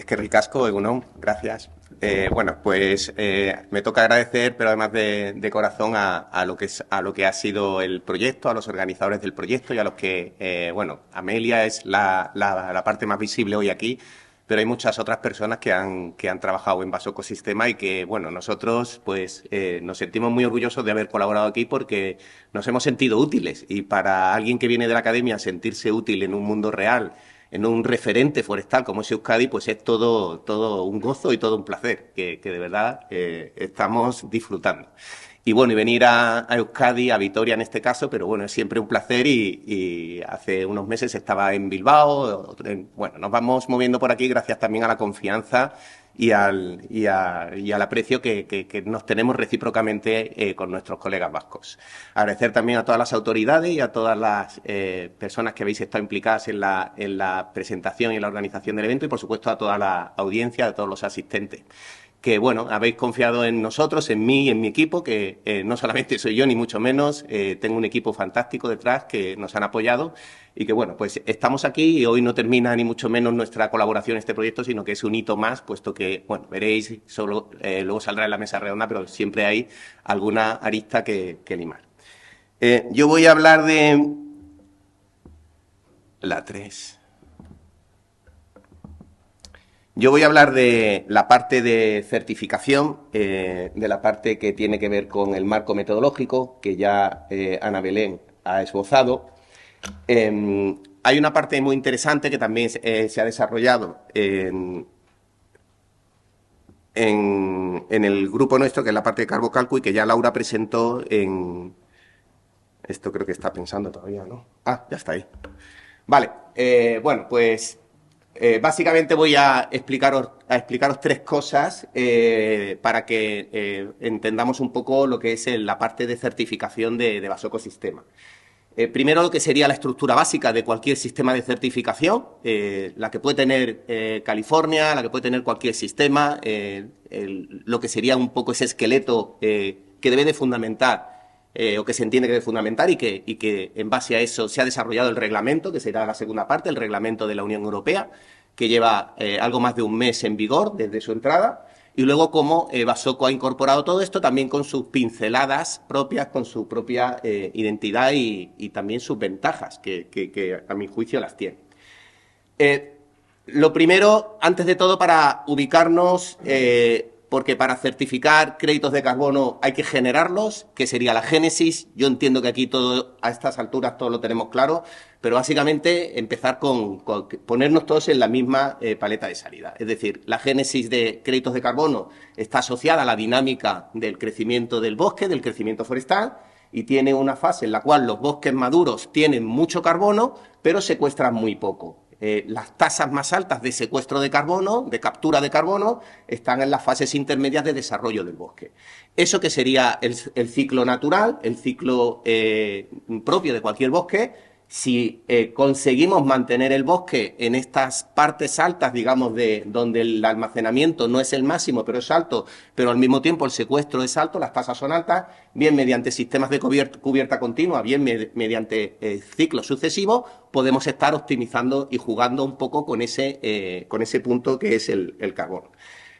que ricasco, Egunon, gracias. Bueno, pues me toca agradecer, pero además de corazón, a lo que ha sido el proyecto, a los organizadores del proyecto y a los que, bueno, Amelia es la parte más visible hoy aquí, pero hay muchas otras personas que han trabajado en Vaso Ecosistema y que, bueno, nosotros pues nos sentimos muy orgullosos de haber colaborado aquí porque nos hemos sentido útiles, y para alguien que viene de la academia sentirse útil en un mundo real, en un referente forestal como es Euskadi, pues es todo un gozo y todo un placer que de verdad estamos disfrutando. Y bueno, y venir a Euskadi, a Vitoria en este caso, pero bueno, es siempre un placer y hace unos meses estaba en Bilbao. Bueno, nos vamos moviendo por aquí gracias también a la confianza y al aprecio que nos tenemos recíprocamente con nuestros colegas vascos. Agradecer también a todas las autoridades y a todas las personas que habéis estado implicadas en la presentación y en la organización del evento, y por supuesto a toda la audiencia, a todos los asistentes, que, bueno, habéis confiado en nosotros, en mí y en mi equipo, que no solamente soy yo, ni mucho menos, tengo un equipo fantástico detrás que nos han apoyado y que, bueno, pues estamos aquí y hoy no termina ni mucho menos nuestra colaboración en este proyecto, sino que es un hito más, puesto que, bueno, veréis, luego saldrá en la mesa redonda, pero siempre hay alguna arista que limar. Yo voy a hablar de la 3. Yo voy a hablar de la parte de certificación, de la parte que tiene que ver con el marco metodológico, que ya Ana Belén ha esbozado. Hay una parte muy interesante que también se ha desarrollado en el grupo nuestro, que es la parte de Carbocalcu, y que ya Laura presentó en... Esto creo que está pensando todavía, ¿no? Ah, ya está ahí. Vale, bueno, pues... básicamente voy a explicaros 3 cosas para que entendamos un poco lo que es la parte de certificación de Vaso Ecosistema. Primero, lo que sería la estructura básica de cualquier sistema de certificación, la que puede tener California, la que puede tener cualquier sistema, lo que sería un poco ese esqueleto que debe de fundamentar o que se entiende que debe fundamentar y que en base a eso se ha desarrollado el reglamento, que será la segunda parte, el reglamento de la Unión Europea, que lleva algo más de un mes en vigor desde su entrada, y luego cómo Vasoco ha incorporado todo esto también con sus pinceladas propias, con su propia identidad y también sus ventajas, que a mi juicio las tiene. Lo primero, antes de todo, para ubicarnos... porque para certificar créditos de carbono hay que generarlos, que sería la génesis. Yo entiendo que aquí todo, a estas alturas todo lo tenemos claro, pero básicamente empezar con ponernos todos en la misma paleta de salida. Es decir, la génesis de créditos de carbono está asociada a la dinámica del crecimiento del bosque, del crecimiento forestal, y tiene una fase en la cual los bosques maduros tienen mucho carbono, pero secuestran muy poco. Las tasas más altas de secuestro de carbono, de captura de carbono, están en las fases intermedias de desarrollo del bosque. Eso que sería el ciclo natural, el ciclo propio de cualquier bosque. Si conseguimos mantener el bosque en estas partes altas, digamos, donde el almacenamiento no es el máximo, pero es alto, pero al mismo tiempo el secuestro es alto, las tasas son altas, bien mediante sistemas de cubierta continua, bien mediante ciclos sucesivos, podemos estar optimizando y jugando un poco con ese punto que es el carbono.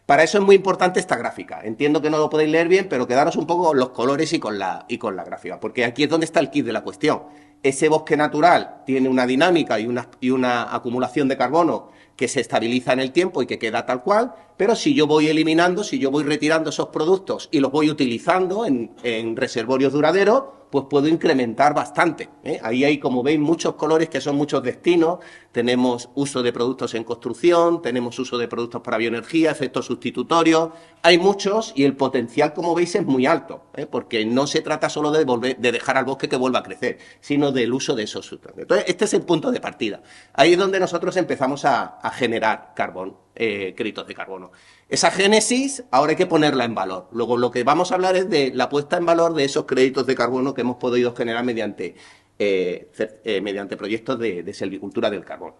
Para eso es muy importante esta gráfica. Entiendo que no lo podéis leer bien, pero quedaros un poco con los colores y con la gráfica, porque aquí es donde está el kit de la cuestión. Ese bosque natural tiene una dinámica y una acumulación de carbono que se estabiliza en el tiempo y que queda tal cual, pero si yo voy eliminando, si yo voy retirando esos productos y los voy utilizando en reservorios duraderos, pues puedo incrementar bastante. Ahí hay, como veis, muchos colores que son muchos destinos. Tenemos uso de productos en construcción, tenemos uso de productos para bioenergía, efectos sustitutorios. Hay muchos y el potencial, como veis, es muy alto, porque no se trata solo de dejar al bosque que vuelva a crecer, sino del uso de esos sustratos. Entonces, este es el punto de partida. Ahí es donde nosotros empezamos a generar créditos de carbono. Esa génesis ahora hay que ponerla en valor. Luego lo que vamos a hablar es de la puesta en valor de esos créditos de carbono que hemos podido generar mediante proyectos de silvicultura del carbono.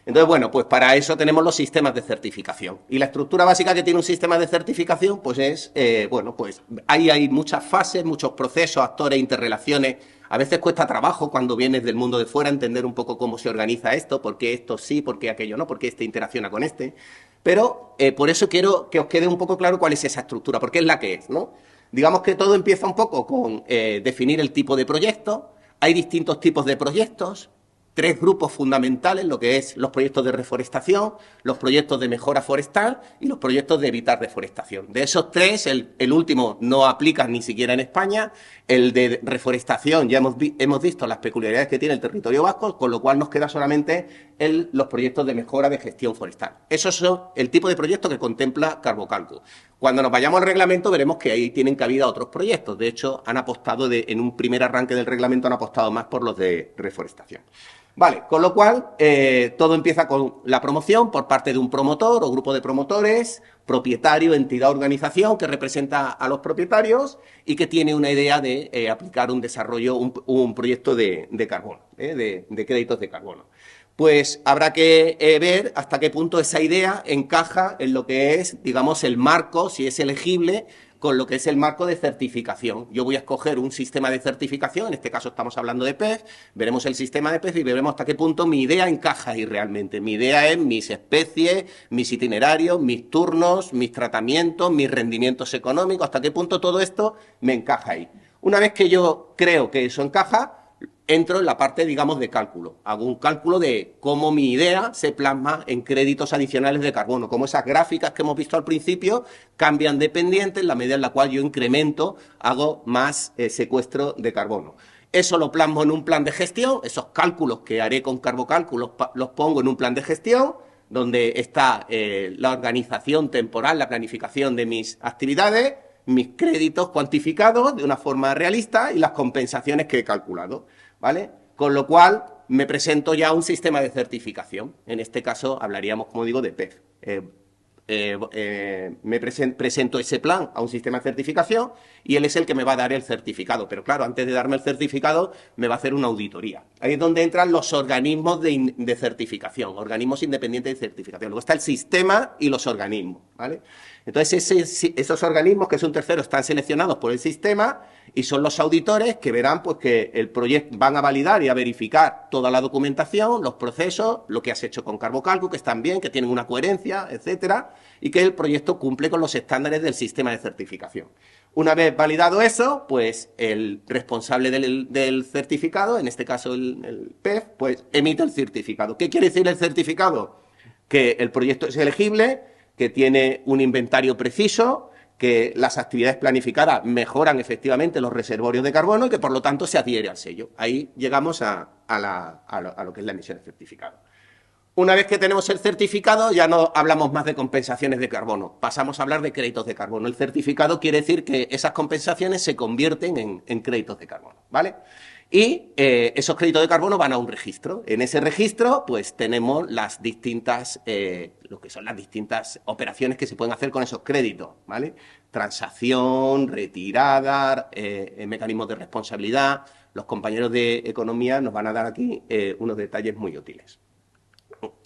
Entonces, bueno, pues para eso tenemos los sistemas de certificación. Y la estructura básica que tiene un sistema de certificación, pues es, bueno, pues ahí hay muchas fases, muchos procesos, actores, interrelaciones A veces cuesta trabajo cuando vienes del mundo de fuera entender un poco cómo se organiza esto, por qué esto sí, por qué aquello no, por qué este interacciona con este. Pero por eso quiero que os quede un poco claro cuál es esa estructura, porque es la que es, ¿no? Digamos que todo empieza un poco con definir el tipo de proyecto. Hay distintos tipos de proyectos, tres grupos fundamentales, lo que es los proyectos de reforestación, los proyectos de mejora forestal y los proyectos de evitar deforestación. De esos tres, el último no aplica ni siquiera en España. El de reforestación, ya hemos visto las peculiaridades que tiene el territorio vasco, con lo cual nos queda solamente los proyectos de mejora de gestión forestal. Esos son el tipo de proyecto que contempla Carbocalco. Cuando nos vayamos al reglamento veremos que ahí tienen cabida otros proyectos. De hecho, han apostado, en un primer arranque del reglamento, han apostado más por los de reforestación. Vale, con lo cual todo empieza con la promoción por parte de un promotor o grupo de promotores, propietario, entidad, organización que representa a los propietarios y que tiene una idea de aplicar un desarrollo, un proyecto de carbono, de créditos de carbono. Pues habrá que ver hasta qué punto esa idea encaja en lo que es, digamos, el marco, si es elegible, con lo que es el marco de certificación. Yo voy a escoger un sistema de certificación, en este caso estamos hablando de PEF, veremos el sistema de PEF y veremos hasta qué punto mi idea encaja ahí realmente. Mi idea es mis especies, mis itinerarios, mis turnos, mis tratamientos, mis rendimientos económicos, hasta qué punto todo esto me encaja ahí. Una vez que yo creo que eso encaja, entro en la parte, digamos, de cálculo. Hago un cálculo de cómo mi idea se plasma en créditos adicionales de carbono, cómo esas gráficas que hemos visto al principio cambian de pendiente en la medida en la cual yo incremento, hago más secuestro de carbono. Eso lo plasmo en un plan de gestión, esos cálculos que haré con Carbocalculo los pongo en un plan de gestión, donde está la organización temporal, la planificación de mis actividades, mis créditos cuantificados de una forma realista y las compensaciones que he calculado, ¿vale? Con lo cual me presento ya a un sistema de certificación. En este caso hablaríamos, como digo, de PEF. Presento ese plan a un sistema de certificación y él es el que me va a dar el certificado. Pero claro, antes de darme el certificado me va a hacer una auditoría. Ahí es donde entran los organismos de certificación, organismos independientes de certificación. Luego está el sistema y los organismos, ¿vale? Entonces esos organismos, que es un tercero, están seleccionados por el sistema y son los auditores que verán pues que el proyecto van a validar y a verificar toda la documentación, los procesos, lo que has hecho con Carbocalco, que están bien, que tienen una coherencia, etcétera, y que el proyecto cumple con los estándares del sistema de certificación. Una vez validado eso, pues el responsable del certificado, en este caso el PEF, pues emite el certificado. ¿Qué quiere decir el certificado? Que el proyecto es elegible, que tiene un inventario preciso, que las actividades planificadas mejoran efectivamente los reservorios de carbono y que por lo tanto se adhiere al sello. Ahí llegamos a lo que es la emisión de certificado. Una vez que tenemos el certificado ya no hablamos más de compensaciones de carbono, pasamos a hablar de créditos de carbono. El certificado quiere decir que esas compensaciones se convierten en créditos de carbono, ¿vale? Y esos créditos de carbono van a un registro. En ese registro, pues tenemos las distintas, lo que son las distintas operaciones que se pueden hacer con esos créditos, ¿vale? Transacción, retirada, mecanismos de responsabilidad. Los compañeros de economía nos van a dar aquí unos detalles muy útiles.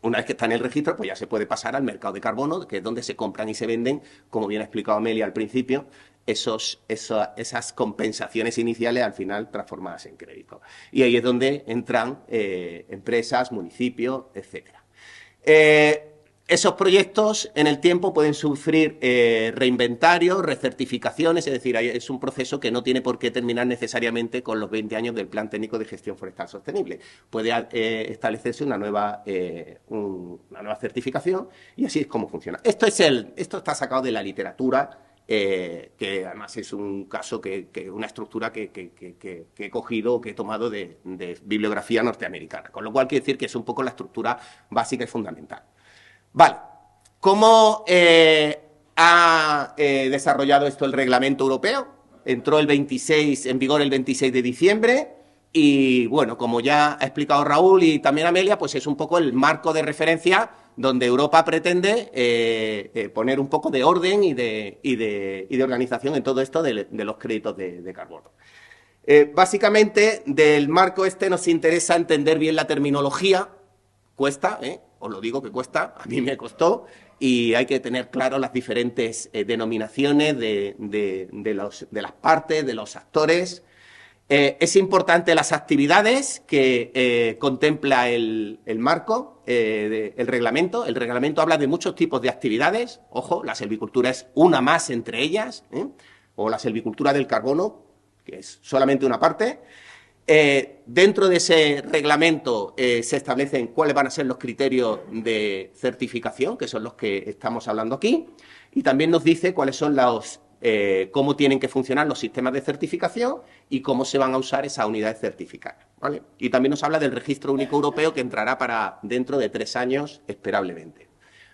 Una vez que está en el registro, pues ya se puede pasar al mercado de carbono, que es donde se compran y se venden, como bien ha explicado Amelia al principio, esas compensaciones iniciales al final transformadas en crédito. Y ahí es donde entran empresas, municipios, etcétera. Esos proyectos en el tiempo pueden sufrir reinventarios, recertificaciones, es decir, es un proceso que no tiene por qué terminar necesariamente con los 20 años del Plan Técnico de Gestión Forestal Sostenible. Puede establecerse una nueva certificación y así es como funciona. Esto está sacado de la literatura, que además es un caso una estructura que he cogido, que he tomado de bibliografía norteamericana, con lo cual quiere decir que es un poco la estructura básica y fundamental. Vale, ¿cómo ha desarrollado esto el reglamento europeo? Entró en vigor el 26 de diciembre y, bueno, como ya ha explicado Raúl y también Amelia, pues es un poco el marco de referencia donde Europa pretende poner un poco de orden y de organización en todo esto de los créditos de carbono. Básicamente, del marco este nos interesa entender bien la terminología. Cuesta, os lo digo que cuesta, a mí me costó, y hay que tener claro las diferentes denominaciones de las partes, de los actores. Es importante las actividades que contempla el marco, el reglamento. El reglamento habla de muchos tipos de actividades. Ojo, la silvicultura es una más entre ellas, o la silvicultura del carbono, que es solamente una parte. Dentro de ese reglamento se establecen cuáles van a ser los criterios de certificación, que son los que estamos hablando aquí, y también nos dice cuáles son cómo tienen que funcionar los sistemas de certificación y cómo se van a usar esas unidades certificadas, ¿vale? Y también nos habla del registro único europeo que entrará para dentro de 3 años, esperablemente.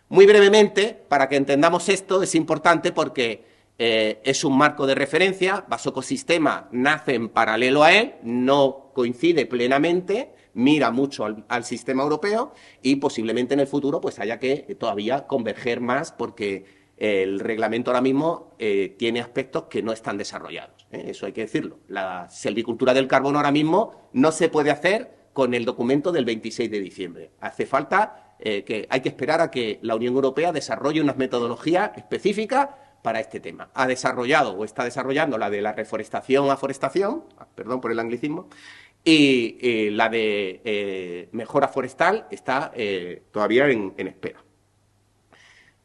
Muy brevemente, para que entendamos esto, es importante porque es un marco de referencia, Basecosistema nace en paralelo a él, no coincide plenamente, mira mucho al sistema europeo y posiblemente en el futuro pues haya que todavía converger más porque el reglamento ahora mismo tiene aspectos que no están desarrollados, eso hay que decirlo. La silvicultura del carbono ahora mismo no se puede hacer con el documento del 26 de diciembre. Hace falta hay que esperar a que la Unión Europea desarrolle unas metodologías específicas para este tema. Ha desarrollado o está desarrollando la de la reforestación a forestación, perdón por el anglicismo, y la de mejora forestal está todavía en espera.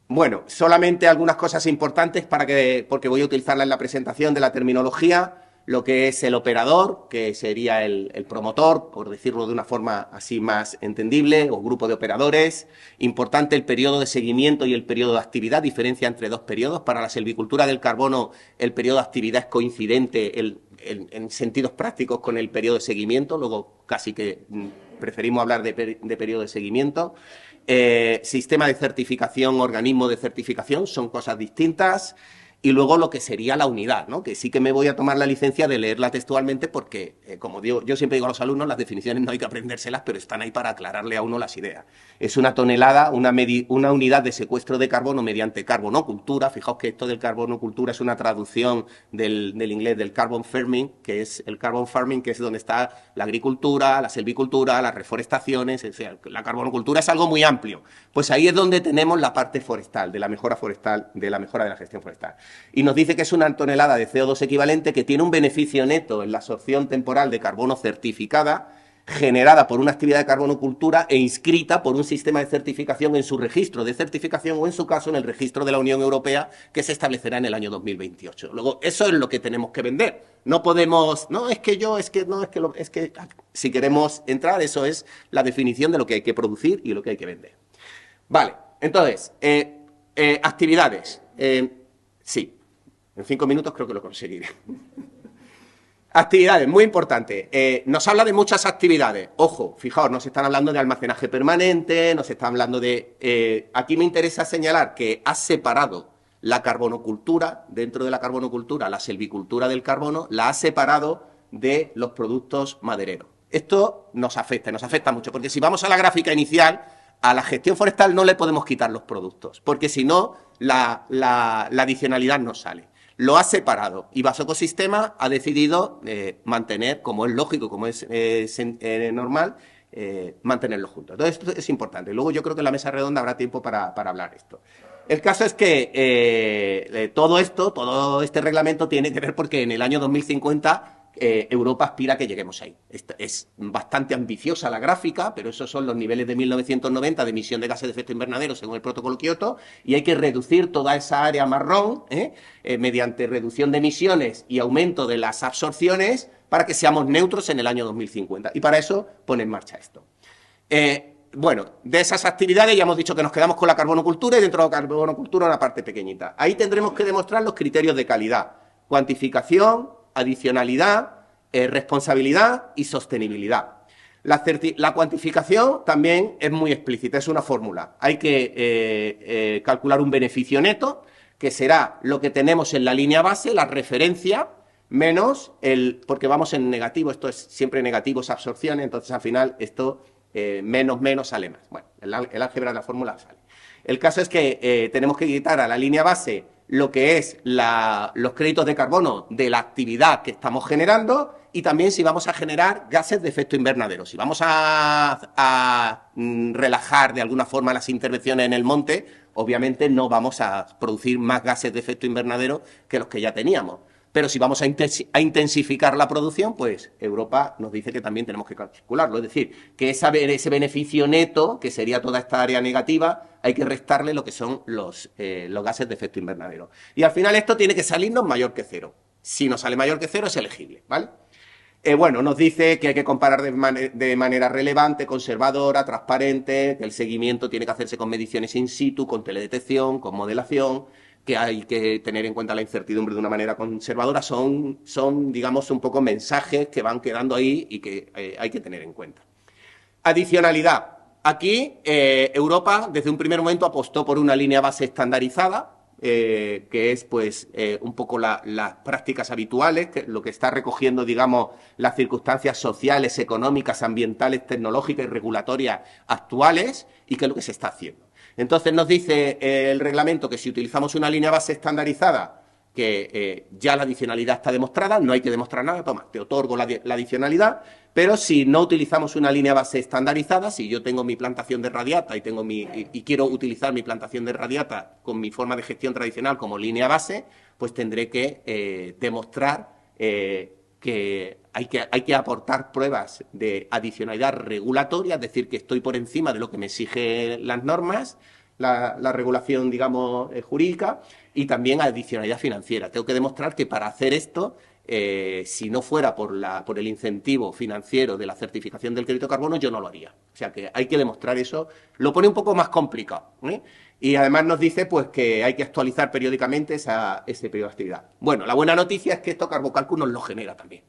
Bueno, solamente algunas cosas importantes porque voy a utilizarla en la presentación de la terminología, lo que es el operador, que sería el promotor, por decirlo de una forma así más entendible, o grupo de operadores. Importante el periodo de seguimiento y el periodo de actividad, diferencia entre dos periodos. Para la silvicultura del carbono, el periodo de actividad es coincidente en sentidos prácticos con el periodo de seguimiento, luego casi que preferimos hablar de periodo de seguimiento. Sistema de certificación, organismo de certificación, son cosas distintas. Y luego lo que sería la unidad, ¿no? Que sí que me voy a tomar la licencia de leerla textualmente porque, como digo, yo siempre digo a los alumnos, las definiciones no hay que aprendérselas, pero están ahí para aclararle a uno las ideas. Es una tonelada, una unidad de secuestro de carbono mediante carbonocultura. Fijaos que esto del carbonocultura es una traducción del inglés del carbon farming, que es el carbon farming, que es donde está la agricultura, la silvicultura, las reforestaciones, o sea, la carbonocultura es algo muy amplio. Pues ahí es donde tenemos la parte forestal, de la mejora forestal, de la mejora de la gestión forestal. Y nos dice que es una tonelada de CO2 equivalente que tiene un beneficio neto en la absorción temporal de carbono certificada, generada por una actividad de carbonocultura e inscrita por un sistema de certificación en su registro de certificación o, en su caso, en el registro de la Unión Europea, que se establecerá en el año 2028. Luego, eso es lo que tenemos que vender. No podemos, si queremos entrar, eso es la definición de lo que hay que producir y lo que hay que vender. Vale, entonces, actividades. Sí, en 5 minutos creo que lo conseguiré. Actividades, muy importante. Nos habla de muchas actividades. Ojo, fijaos, nos están hablando de almacenaje permanente, nos están hablando de... aquí me interesa señalar que ha separado la carbonocultura, dentro de la carbonocultura, la silvicultura del carbono, la ha separado de los productos madereros. Esto nos afecta mucho, porque si vamos a la gráfica inicial, a la gestión forestal no le podemos quitar los productos, porque si no, la adicionalidad no sale. Lo ha separado y Basecosistema ha decidido mantener, como es lógico, como es normal, mantenerlo juntos. Entonces, esto es importante. Luego yo creo que en la mesa redonda habrá tiempo para hablar esto. El caso es que todo este reglamento tiene que ver porque en el año 2050 Europa aspira a que lleguemos ahí. Es bastante ambiciosa la gráfica, pero esos son los niveles de 1990 de emisión de gases de efecto invernadero según el protocolo Kioto, y hay que reducir toda esa área marrón mediante reducción de emisiones y aumento de las absorciones para que seamos neutros en el año 2050. Y para eso pone en marcha esto. Bueno, de esas actividades ya hemos dicho que nos quedamos con la carbonocultura y dentro de la carbonocultura una parte pequeñita. Ahí tendremos que demostrar los criterios de calidad, cuantificación, adicionalidad, responsabilidad y sostenibilidad. La cuantificación también es muy explícita, es una fórmula. Hay que calcular un beneficio neto, que será lo que tenemos en la línea base, la referencia, menos porque vamos en negativo, esto es siempre negativo, esa absorción, entonces al final esto menos sale más. Bueno, el álgebra de la fórmula sale. El caso es que tenemos que quitar a la línea base lo que es los créditos de carbono de la actividad que estamos generando y también si vamos a generar gases de efecto invernadero. Si vamos a relajar de alguna forma las intervenciones en el monte, obviamente no vamos a producir más gases de efecto invernadero que los que ya teníamos. pero si vamos a intensificar la producción, pues Europa nos dice que también tenemos que calcularlo. Es decir, que ese beneficio neto, que sería toda esta área negativa, hay que restarle lo que son los gases de efecto invernadero. Y al final esto tiene que salirnos mayor que cero. Si nos sale mayor que cero, es elegible, ¿vale? Bueno, nos dice que hay que comparar de manera relevante, conservadora, transparente, que el seguimiento tiene que hacerse con mediciones in situ, con teledetección, con modelación, que hay que tener en cuenta la incertidumbre de una manera conservadora. Son digamos, un poco mensajes que van quedando ahí y que hay que tener en cuenta. Adicionalidad. Aquí Europa, desde un primer momento, apostó por una línea base estandarizada, que es pues un poco las prácticas habituales, lo que está recogiendo, digamos, las circunstancias sociales, económicas, ambientales, tecnológicas y regulatorias actuales, y que es lo que se está haciendo. Entonces nos dice el reglamento que si utilizamos una línea base estandarizada, que ya la adicionalidad está demostrada, no hay que demostrar nada, toma, te otorgo la adicionalidad, pero si no utilizamos una línea base estandarizada, si yo tengo mi plantación de radiata y quiero utilizar mi plantación de radiata con mi forma de gestión tradicional como línea base, pues tendré que demostrar que hay que aportar pruebas de adicionalidad regulatoria, es decir, que estoy por encima de lo que me exigen las normas, la regulación, digamos, jurídica, y también adicionalidad financiera. Tengo que demostrar que para hacer esto, si no fuera por el incentivo financiero de la certificación del crédito de carbono, yo no lo haría. O sea que hay que demostrar eso. Lo pone un poco más complicado, ¿eh? Y además nos dice pues que hay que actualizar periódicamente ese periodo de actividad. Bueno, la buena noticia es que esto Carbocalcu nos lo genera también.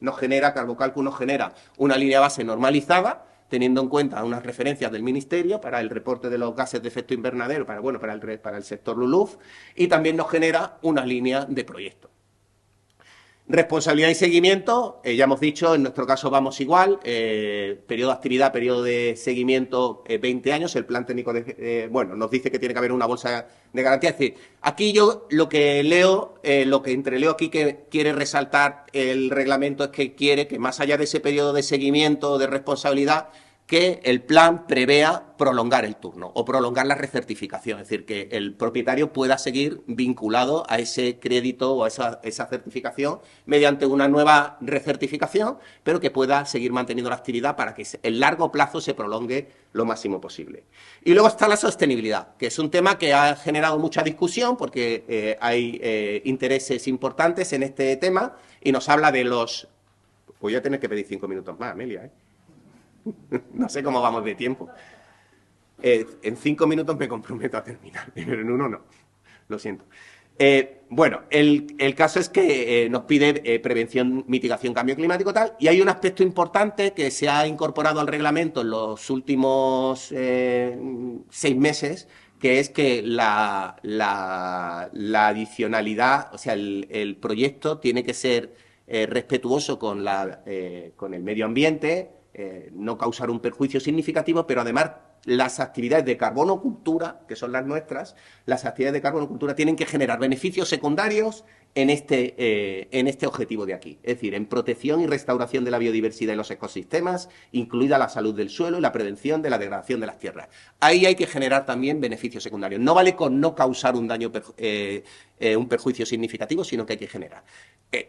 Carbocalcu nos genera una línea base normalizada, teniendo en cuenta unas referencias del Ministerio para el reporte de los gases de efecto invernadero, para el sector LULUF, y también nos genera una línea de proyecto. Responsabilidad y seguimiento, ya hemos dicho, en nuestro caso vamos igual, periodo de actividad, periodo de seguimiento, 20 años, el plan técnico nos dice que tiene que haber una bolsa de garantía. Es decir, aquí yo lo que leo, lo que entreleo aquí que quiere resaltar el reglamento es que quiere que más allá de ese periodo de seguimiento, de responsabilidad, que el plan prevea prolongar el turno o prolongar la recertificación, es decir, que el propietario pueda seguir vinculado a ese crédito o a esa certificación mediante una nueva recertificación, pero que pueda seguir manteniendo la actividad para que en largo plazo se prolongue lo máximo posible. Y luego está la sostenibilidad, que es un tema que ha generado mucha discusión porque hay intereses importantes en este tema y nos habla de los... Voy a tener que pedir 5 minutos más, Amelia, ¿eh? No sé cómo vamos de tiempo. En 5 minutos me comprometo a terminar, pero en 1 no. Lo siento. Bueno, el caso es que nos pide prevención, mitigación, cambio climático tal, y hay un aspecto importante que se ha incorporado al reglamento en los últimos 6 meses, que es que la adicionalidad, o sea, el proyecto tiene que ser respetuoso con el medio ambiente, no causar un perjuicio significativo, pero además las actividades de carbonocultura, que son las nuestras, las actividades de carbonocultura tienen que generar beneficios secundarios en este objetivo de aquí, es decir, en protección y restauración de la biodiversidad y los ecosistemas, incluida la salud del suelo y la prevención de la degradación de las tierras. Ahí hay que generar también beneficios secundarios. No vale con no causar un daño, un perjuicio significativo, sino que hay que generar.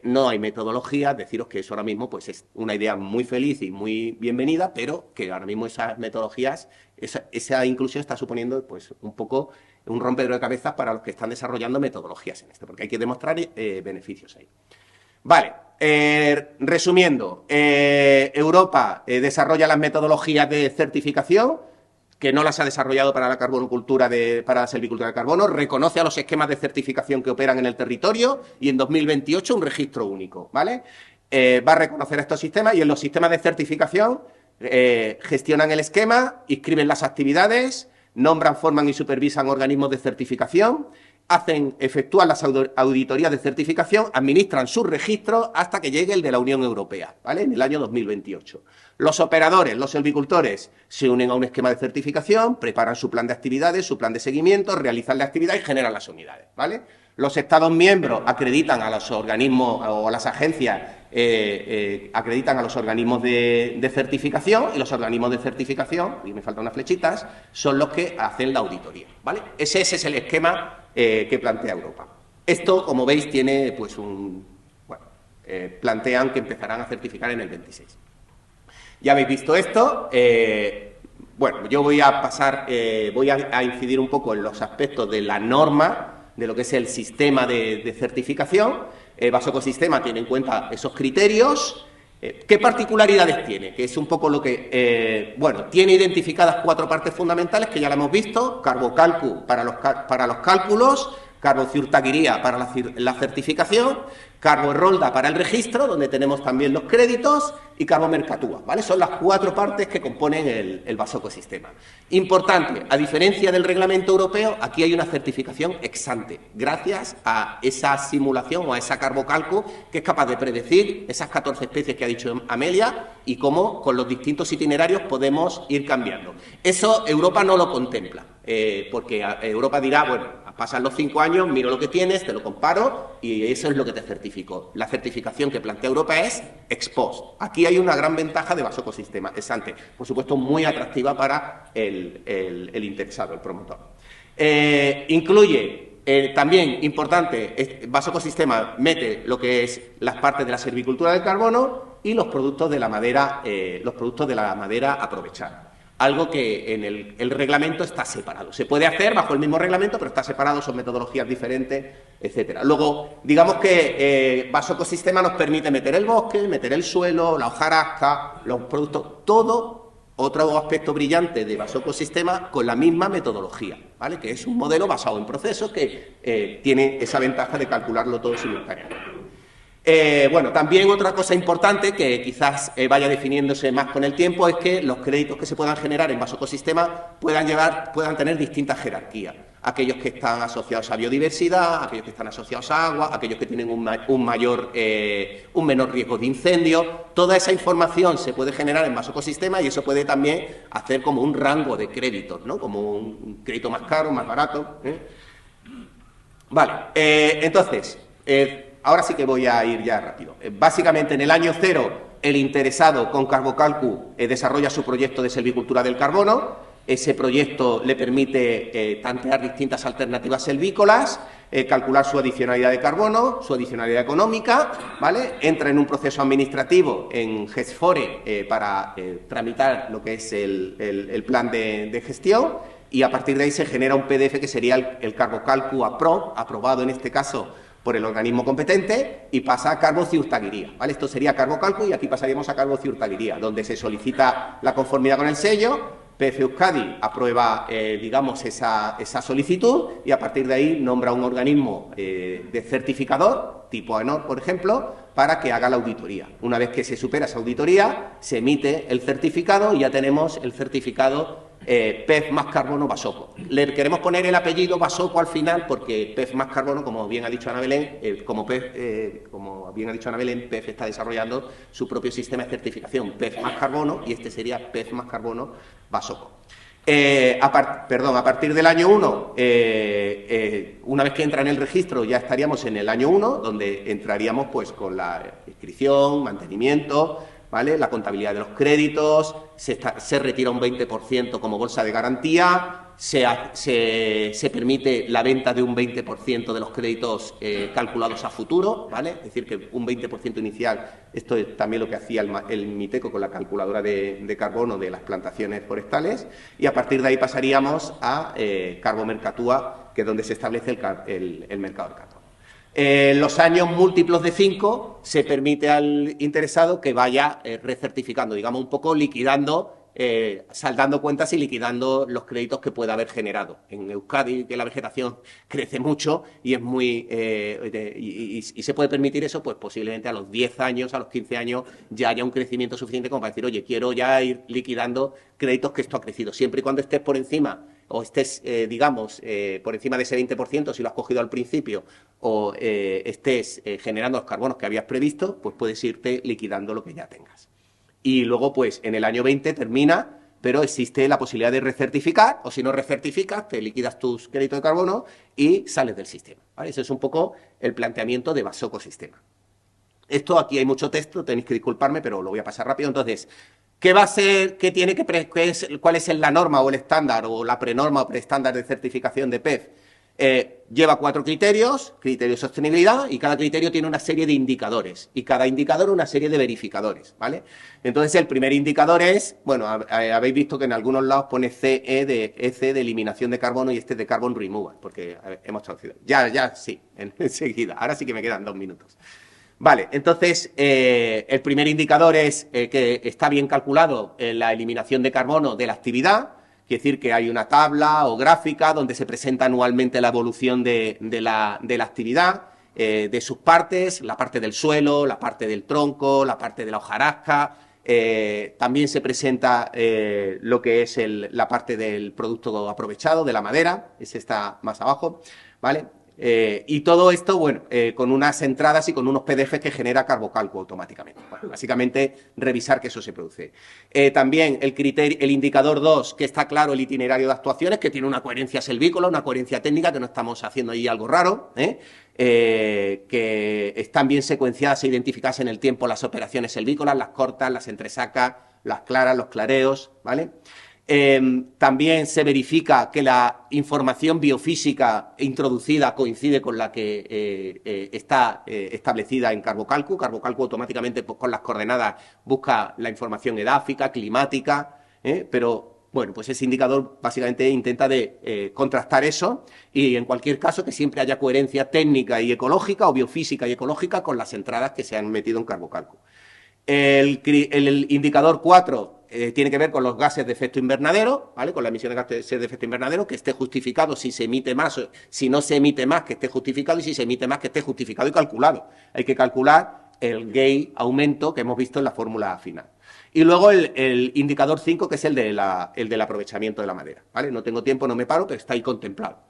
No hay metodología, deciros que eso ahora mismo pues es una idea muy feliz y muy bienvenida, pero que ahora mismo esas metodologías, esa inclusión está suponiendo pues un poco un rompedero de cabezas para los que están desarrollando metodologías en esto, porque hay que demostrar beneficios ahí. Vale, resumiendo, Europa desarrolla las metodologías de certificación, que no las ha desarrollado para la carbonicultura, para la silvicultura de carbono, reconoce a los esquemas de certificación que operan en el territorio y en 2028 un registro único, ¿vale? Va a reconocer estos sistemas y en los sistemas de certificación gestionan el esquema, inscriben las actividades, nombran, forman y supervisan organismos de certificación, efectúan las auditorías de certificación, administran sus registros hasta que llegue el de la Unión Europea, ¿vale? En el año 2028. Los operadores, los silvicultores, se unen a un esquema de certificación, preparan su plan de actividades, su plan de seguimiento, realizan la actividad y generan las unidades, ¿vale? Los Estados miembros acreditan a los organismos o a las agencias, acreditan a los organismos de certificación y los organismos de certificación, y me faltan unas flechitas, son los que hacen la auditoría, ¿vale? Ese es el esquema que plantea Europa. Esto, como veis, tiene pues plantean que empezarán a certificar en el 26. Ya habéis visto esto. Bueno, yo voy a pasar, voy a incidir un poco en los aspectos de la norma, de lo que es el sistema de certificación. Basocosistema tiene en cuenta esos criterios. ¿Qué particularidades tiene? Que es un poco lo que... bueno, tiene identificadas 4 partes fundamentales que ya la hemos visto. Carbocalcu para los cálculos, Carbo-Ziurtagiria para la certificación, Carbo-Errolda para el registro, donde tenemos también los créditos, y Carbo-Mercatua, ¿vale? Son las 4 partes que componen el basocosistema. Importante, a diferencia del reglamento europeo, aquí hay una certificación ex ante, gracias a esa simulación o a esa carbocalcu que es capaz de predecir esas 14 especies que ha dicho Amelia y cómo con los distintos itinerarios podemos ir cambiando. Eso Europa no lo contempla, porque Europa dirá, bueno, pasan los 5 años, miro lo que tienes, te lo comparo y eso es lo que te certifico. La certificación que plantea Europa es ex post. Aquí hay una gran ventaja de basocosistema, ex ante. Por supuesto, muy atractiva para el interesado, el promotor. Incluye, también importante, basocosistema mete lo que es las partes de la silvicultura del carbono y los productos de la madera, aprovechada. Algo que en el reglamento está separado. Se puede hacer bajo el mismo reglamento, pero está separado, son metodologías diferentes, etcétera. Luego, digamos que basocosistema nos permite meter el bosque, meter el suelo, la hojarasca, los productos, todo otro aspecto brillante de basocosistema con la misma metodología, ¿vale? Que es un modelo basado en procesos que tiene esa ventaja de calcularlo todo simultáneamente. Bueno, también otra cosa importante que quizás vaya definiéndose más con el tiempo es que los créditos que se puedan generar en basocosistema puedan tener distintas jerarquías. Aquellos que están asociados a biodiversidad, aquellos que están asociados a agua, aquellos que tienen un menor riesgo de incendio. Toda esa información se puede generar en basocosistema y eso puede también hacer como un rango de créditos, ¿no? Como un crédito más caro, más barato. Vale, entonces... ahora sí que voy a ir ya rápido. Básicamente, en el año 0, el interesado con Carbocalcu desarrolla su proyecto de silvicultura del carbono. Ese proyecto le permite tantear distintas alternativas silvícolas, calcular su adicionalidad de carbono, su adicionalidad económica, ¿vale? Entra en un proceso administrativo en GESFORE para tramitar lo que es el plan de gestión y a partir de ahí se genera un PDF que sería el Carbocalcu aprobado en este caso por el organismo competente y pasa a Carbo-Ziurtagiria, ¿vale? Esto sería Carbocalcu y aquí pasaríamos a Carbo-Ziurtagiria, donde se solicita la conformidad con el sello, PF Euskadi aprueba, digamos, esa solicitud y a partir de ahí nombra un organismo de certificador, tipo AENOR, por ejemplo, para que haga la auditoría. Una vez que se supera esa auditoría, se emite el certificado y ya tenemos el certificado PEF más carbono Basoco. Le queremos poner el apellido Basoco al final porque PEF más carbono, como bien ha dicho Ana Belén, como bien ha dicho Ana Belén, PEF está desarrollando su propio sistema de certificación PEF más carbono y este sería PEF más carbono Basoco. A partir del año 1, una vez que entra en el registro, ya estaríamos en el año 1, donde entraríamos pues con la inscripción, mantenimiento, ¿vale? La contabilidad de los créditos, se retira un 20% como bolsa de garantía, se permite la venta de un 20% de los créditos calculados a futuro, ¿vale? Es decir, que un 20% inicial, esto es también lo que hacía el MITECO con la calculadora de carbono de las plantaciones forestales, y a partir de ahí pasaríamos a Carbo-Mercatua, que es donde se establece el mercado del carbono. Los años múltiplos de 5 se permite al interesado que vaya recertificando, digamos, un poco liquidando, saldando cuentas y liquidando los créditos que pueda haber generado. En Euskadi, que la vegetación crece mucho y es muy y se puede permitir eso, pues posiblemente a los 10 años, a los 15 años, ya haya un crecimiento suficiente como para decir, oye, quiero ya ir liquidando créditos que esto ha crecido. Siempre y cuando estés por encima o estés, digamos, por encima de ese 20%, si lo has cogido al principio, o estés generando los carbonos que habías previsto, pues puedes irte liquidando lo que ya tengas. Y luego, pues, en el año 20 termina, pero existe la posibilidad de recertificar, o si no recertificas, te liquidas tus créditos de carbono y sales del sistema, ¿vale? Ese es un poco el planteamiento de basocosistema. Esto aquí hay mucho texto, tenéis que disculparme, pero lo voy a pasar rápido. Entonces, ¿qué va a ser, cuál es la norma o el estándar o la prenorma o preestándar de certificación de PEF? Lleva 4 criterios, criterio de sostenibilidad, y cada criterio tiene una serie de indicadores, y cada indicador una serie de verificadores, ¿vale? Entonces, el primer indicador es, bueno, habéis visto que en algunos lados pone CE de EC de eliminación de carbono y este de carbon removal, porque hemos traducido. Ya, sí, enseguida. Ahora sí que me quedan 2 minutos. Vale, entonces, el primer indicador es que está bien calculado la eliminación de carbono de la actividad. Quiere decir que hay una tabla o gráfica donde se presenta anualmente la evolución de la actividad, de sus partes, la parte del suelo, la parte del tronco, la parte de la hojarasca. También se presenta lo que es la parte del producto aprovechado, de la madera, ese está más abajo, ¿vale? Y todo esto, bueno, con unas entradas y con unos PDFs que genera Carbocalco automáticamente. Bueno, básicamente, revisar que eso se produce. También el indicador 2, que está claro el itinerario de actuaciones, que tiene una coherencia selvícola, una coherencia técnica, que no estamos haciendo ahí algo raro, que están bien secuenciadas e identificadas en el tiempo las operaciones selvícolas, las cortas, las entresacas, las claras, los clareos, ¿vale? También se verifica que la información biofísica introducida coincide con la que está establecida en Carbocalco. Carbocalco automáticamente, pues, con las coordenadas busca la información edáfica, climática, pero bueno, pues ese indicador básicamente intenta contrastar eso y en cualquier caso que siempre haya coherencia técnica y ecológica o biofísica y ecológica con las entradas que se han metido en Carbocalco. El indicador 4 tiene que ver con los gases de efecto invernadero, ¿vale? Con la emisión de gases de efecto invernadero, que esté justificado si se emite más, si no se emite más, que esté justificado, y si se emite más, que esté justificado y calculado. Hay que calcular el gain aumento que hemos visto en la fórmula final. Y luego el indicador 5, que es el del aprovechamiento de la madera, ¿vale? No tengo tiempo, no me paro, pero está ahí contemplado.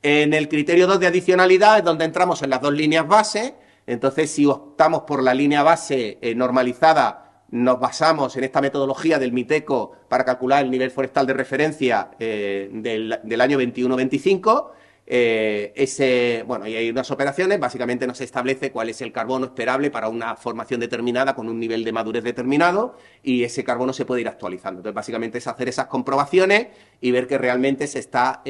En el criterio 2 de adicionalidad es donde entramos en las 2 líneas base. Entonces, si optamos por la línea base normalizada, nos basamos en esta metodología del MITECO para calcular el nivel forestal de referencia del año 21-25. Bueno, y hay unas operaciones, básicamente nos establece cuál es el carbono esperable para una formación determinada con un nivel de madurez determinado y ese carbono se puede ir actualizando. Entonces, básicamente es hacer esas comprobaciones y ver que realmente se está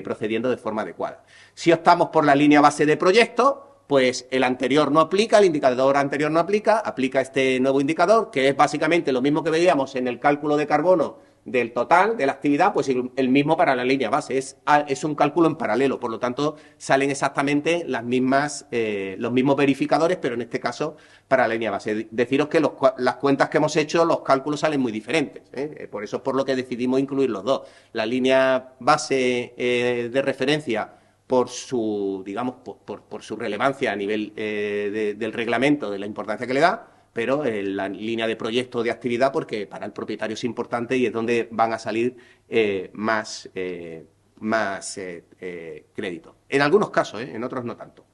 procediendo de forma adecuada. Si optamos por la línea base de proyecto, pues el anterior no aplica, el indicador anterior no aplica, aplica este nuevo indicador, que es básicamente lo mismo que veíamos en el cálculo de carbono del total de la actividad, pues el mismo para la línea base, es un cálculo en paralelo, por lo tanto salen exactamente los mismos verificadores, pero en este caso para la línea base. Deciros que las cuentas que hemos hecho, los cálculos salen muy diferentes, por eso es por lo que decidimos incluir los dos. La línea base de referencia por su, digamos, por su relevancia a nivel del reglamento, de la importancia que le da, pero la línea de proyecto de actividad porque para el propietario es importante y es donde van a salir más créditos. En algunos casos, en otros no tanto.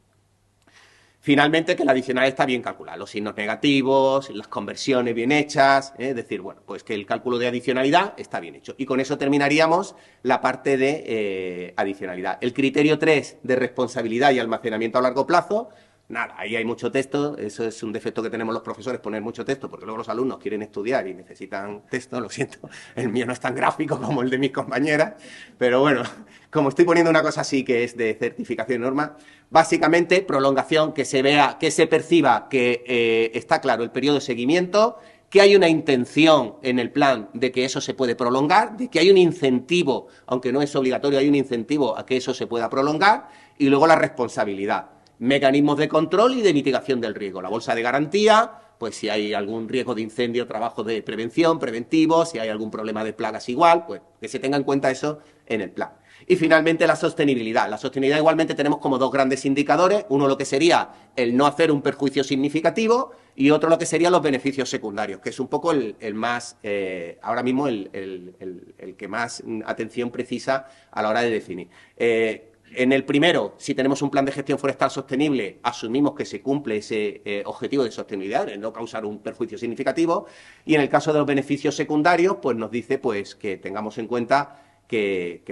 Finalmente, que la adicional está bien calculada, los signos negativos, las conversiones bien hechas, es decir, bueno, pues que el cálculo de adicionalidad está bien hecho. Y con eso terminaríamos la parte de adicionalidad. El criterio 3 de responsabilidad y almacenamiento a largo plazo, nada, ahí hay mucho texto, eso es un defecto que tenemos los profesores, poner mucho texto, porque luego los alumnos quieren estudiar y necesitan texto, lo siento, el mío no es tan gráfico como el de mis compañeras, pero bueno, como estoy poniendo una cosa así que es de certificación y norma, básicamente prolongación, que se vea, que se perciba que está claro el periodo de seguimiento, que hay una intención en el plan de que eso se puede prolongar, de que hay un incentivo, aunque no es obligatorio, hay un incentivo a que eso se pueda prolongar, y luego la responsabilidad. Mecanismos de control y de mitigación del riesgo. La bolsa de garantía, pues si hay algún riesgo de incendio, trabajo de prevención, preventivo, si hay algún problema de plagas igual, pues que se tenga en cuenta eso en el plan. Y finalmente la sostenibilidad. La sostenibilidad igualmente tenemos como 2 grandes indicadores, uno lo que sería el no hacer un perjuicio significativo y otro lo que serían los beneficios secundarios, que es un poco el más, ahora mismo el que más atención precisa a la hora de definir. En el primero, si tenemos un plan de gestión forestal sostenible, asumimos que se cumple ese objetivo de sostenibilidad, de no causar un perjuicio significativo, y en el caso de los beneficios secundarios, pues nos dice pues que tengamos en cuenta que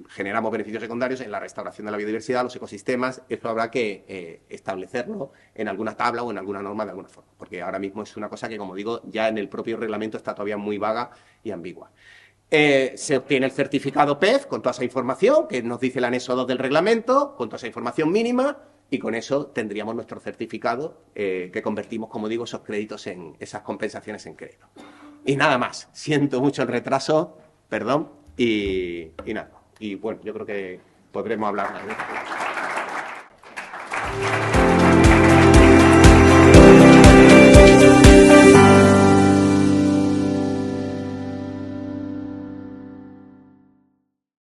generamos beneficios secundarios en la restauración de la biodiversidad, los ecosistemas. Eso habrá que establecerlo en alguna tabla o en alguna norma de alguna forma, porque ahora mismo es una cosa que, como digo, ya en el propio reglamento está todavía muy vaga y ambigua. Se obtiene el certificado PEF con toda esa información que nos dice el anexo 2 del reglamento, con toda esa información mínima, y con eso tendríamos nuestro certificado que convertimos, como digo, esos créditos en esas compensaciones en crédito. Y nada más. Siento mucho el retraso, perdón, y nada. Y bueno, yo creo que podremos hablar más de esto.